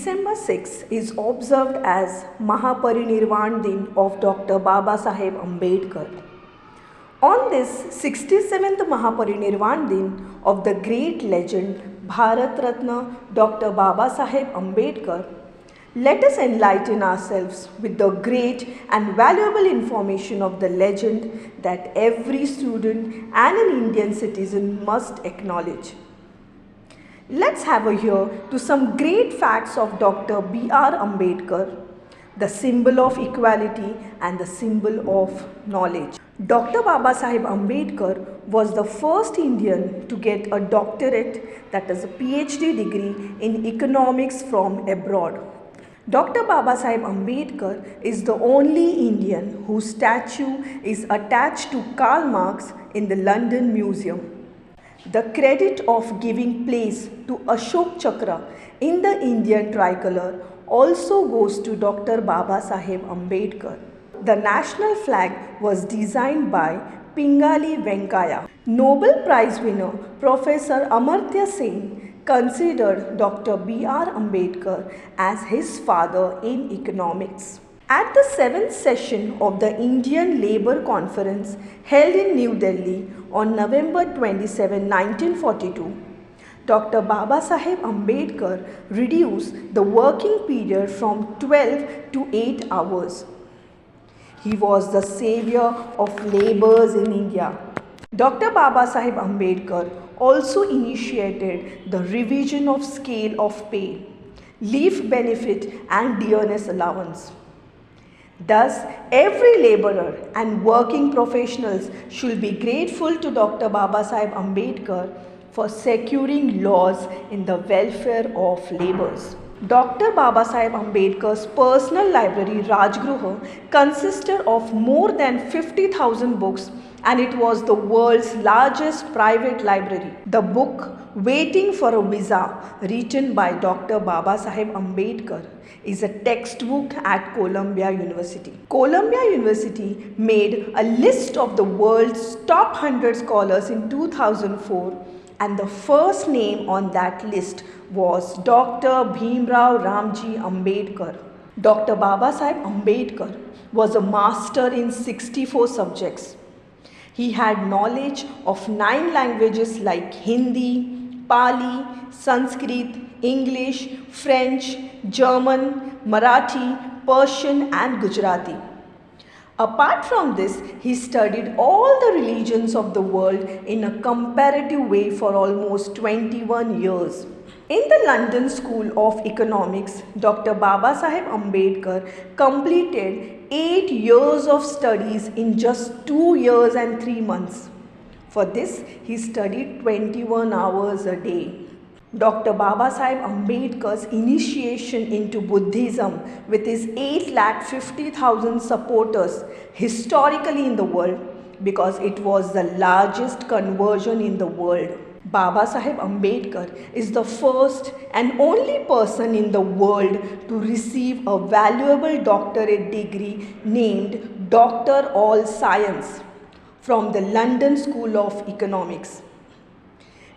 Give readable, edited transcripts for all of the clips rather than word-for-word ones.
December 6 is observed as Mahaparinirvan Din of Dr. Babasaheb Ambedkar. On this 67th Mahaparinirvan Din of the great legend Bharat Ratna Dr. Babasaheb Ambedkar, let us enlighten ourselves with the great and valuable information of the legend that every student and an Indian citizen must acknowledge. Let's have a hear to some great facts of Dr. B.R. Ambedkar, the symbol of equality and the symbol of knowledge. Dr. Babasaheb Ambedkar was the first Indian to get a doctorate, that is a PhD degree in economics from abroad. Dr. Babasaheb Ambedkar is the only Indian whose statue is attached to Karl Marx in the London Museum. The credit of giving place to Ashok Chakra in the Indian tricolor also goes to Dr. Babasaheb Ambedkar. The national flag was designed by Pingali Venkaya. Nobel Prize winner Professor Amartya Sen considered Dr. B.R. Ambedkar as his father in economics. At the 7th session of the Indian Labour Conference held in New Delhi on November 27, 1942, Dr. Babasaheb Ambedkar reduced the working period from 12 to 8 hours. He was the savior of labourers in India. Dr. Babasaheb Ambedkar also initiated the revision of scale of pay, leave benefit and dearness allowance. Thus, every labourer and working professionals should be grateful to Dr. Babasaheb Ambedkar for securing laws in the welfare of labourers. Dr. Babasaheb Ambedkar's personal library, Rajgruha, consisted of more than 50,000 books, and it was the world's largest private library. The book Waiting for a Visa, written by Dr. Babasaheb Ambedkar, is a textbook at Columbia University. Columbia University made a list of the world's top 100 scholars in 2004, and the first name on that list was Dr. Bhimrao Ramji Ambedkar. Dr. Babasaheb Ambedkar was a master in 64 subjects. He had knowledge of 9 languages like Hindi, Pali, Sanskrit, English, French, German, Marathi, Persian and Gujarati. Apart from this, he studied all the religions of the world in a comparative way for almost 21 years. In the London School of Economics, Dr. Babasaheb Ambedkar completed 8 years of studies in just 2 years and 3 months. For this, he studied 21 hours a day. Dr. Babasaheb Ambedkar's initiation into Buddhism with his 850,000 supporters historically in the world, because it was the largest conversion in the world. Babasaheb Ambedkar is the first and only person in the world to receive a valuable doctorate degree named Doctor All Science from the London School of Economics.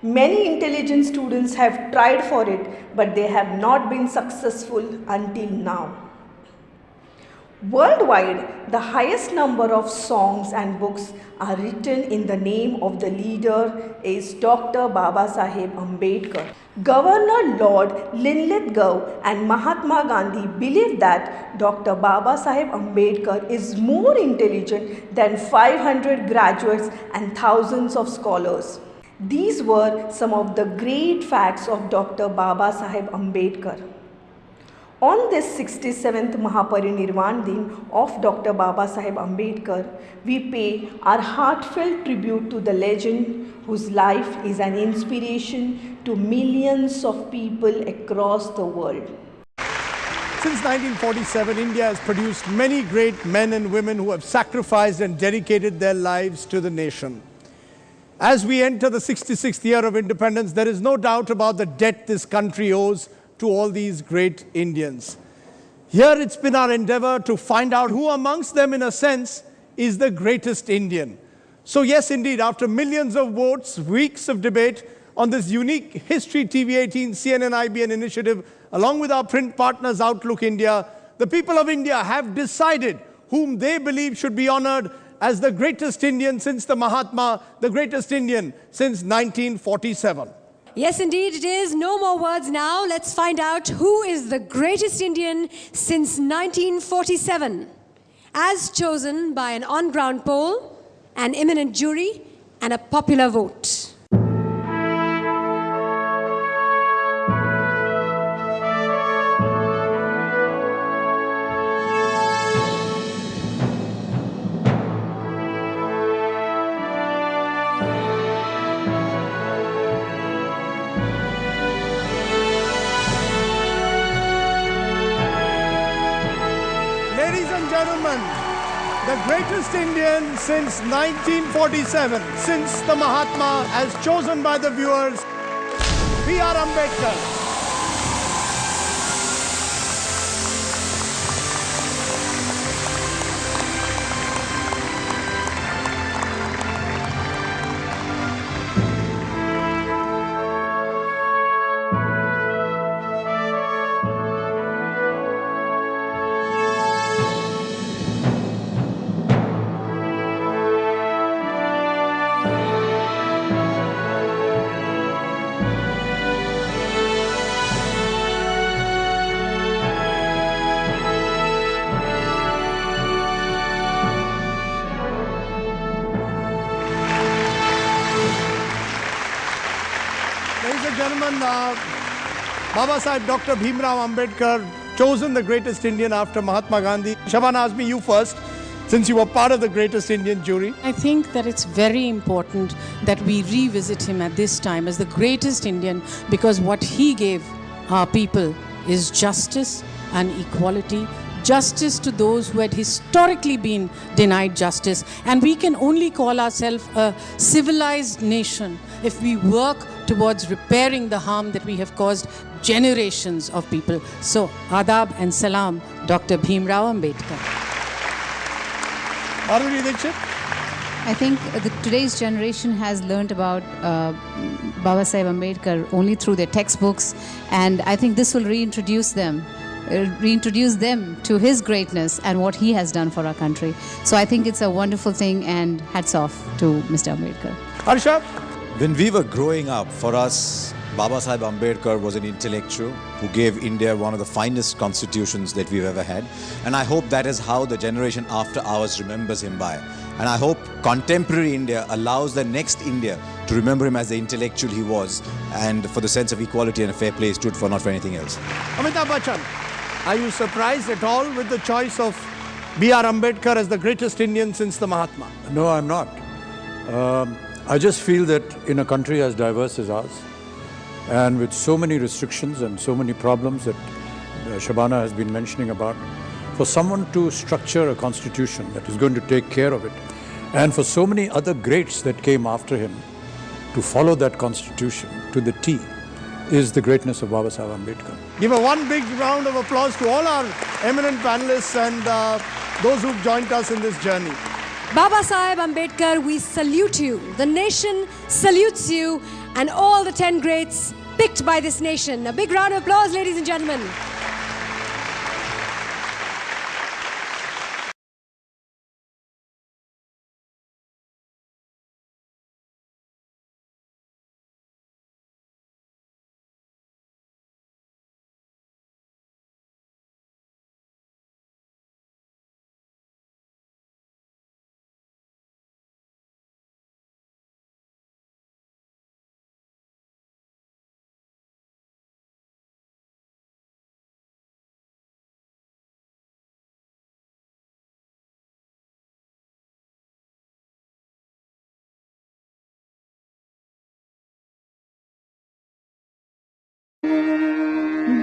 Many intelligent students have tried for it, but they have not been successful until now. Worldwide, the highest number of songs and books are written in the name of the leader is Dr. Babasaheb Ambedkar. Governor Lord Linlithgow and Mahatma Gandhi believed that Dr. Babasaheb Ambedkar is more intelligent than 500 graduates and thousands of scholars. These were some of the great facts of Dr. Babasaheb Ambedkar. On this 67th Mahaparinirvan Din of Dr. Babasaheb Ambedkar, we pay our heartfelt tribute to the legend whose life is an inspiration to millions of people across the world. Since 1947, India has produced many great men and women who have sacrificed and dedicated their lives to the nation. As we enter the 66th year of independence, there is no doubt about the debt this country owes to all these great Indians. Here it's been our endeavor to find out who amongst them, in a sense, is the greatest Indian. So yes, indeed, after millions of votes, weeks of debate on this unique History TV 18 CNN IBN initiative along with our print partners Outlook India, the people of India have decided whom they believe should be honored as the greatest Indian since the Mahatma, the greatest Indian since 1947. Yes, indeed it is. No more words now. Let's find out who is the greatest Indian since 1947. As chosen by an on-ground poll, an eminent jury, and a popular vote. Ladies and gentlemen, the greatest Indian since 1947, since the Mahatma, as chosen by the viewers, B.R. Ambedkar. Ladies and gentlemen, Baba Sahib Dr. Bhimrao Ambedkar, chosen the greatest Indian after Mahatma Gandhi. Shabana, ask me you first, since you were part of the greatest Indian jury. I think that it's very important that we revisit him at this time as the greatest Indian, because what he gave our people is justice and equality. Justice to those who had historically been denied justice. And we can only call ourselves a civilized nation if we work towards repairing the harm that we have caused generations of people. So, adab and salam, Dr. Bhimrao Ambedkar. Madhuri Dixit? I think today's generation has learnt about Baba Sahib Ambedkar only through their textbooks, and I think this will reintroduce them to his greatness and what he has done for our country. So I think it's a wonderful thing, and hats off to Mr. Ambedkar. Harsha? When we were growing up, for us, Baba Sahib Ambedkar was an intellectual who gave India one of the finest constitutions that we've ever had. And I hope that is how the generation after ours remembers him by. And I hope contemporary India allows the next India to remember him as the intellectual he was, and for the sense of equality and a fair play he stood for, not for anything else. Amitabh Bachchan, are you surprised at all with the choice of B.R. Ambedkar as the greatest Indian since the Mahatma? No, I'm not. I just feel that in a country as diverse as ours, and with so many restrictions and so many problems that Shabana has been mentioning about, for someone to structure a constitution that is going to take care of it, and for so many other greats that came after him to follow that constitution to the T, is the greatness of Baba Sahib Ambedkar. Give a one big round of applause to all our eminent panelists and those who've joined us in this journey. Baba Sahib Ambedkar, we salute you. The nation salutes you, and all the 10 greats picked by this nation. A big round of applause, ladies and gentlemen.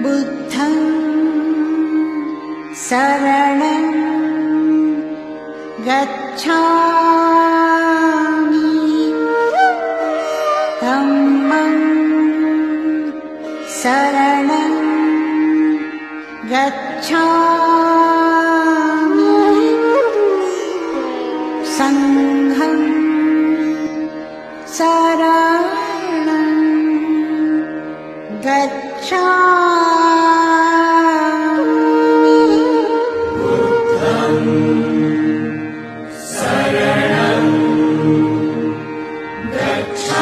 बुद्धं शरणं गच्छामि धम्मं शरणं गच्छामि संघं शरणं गच्छामि गच्छ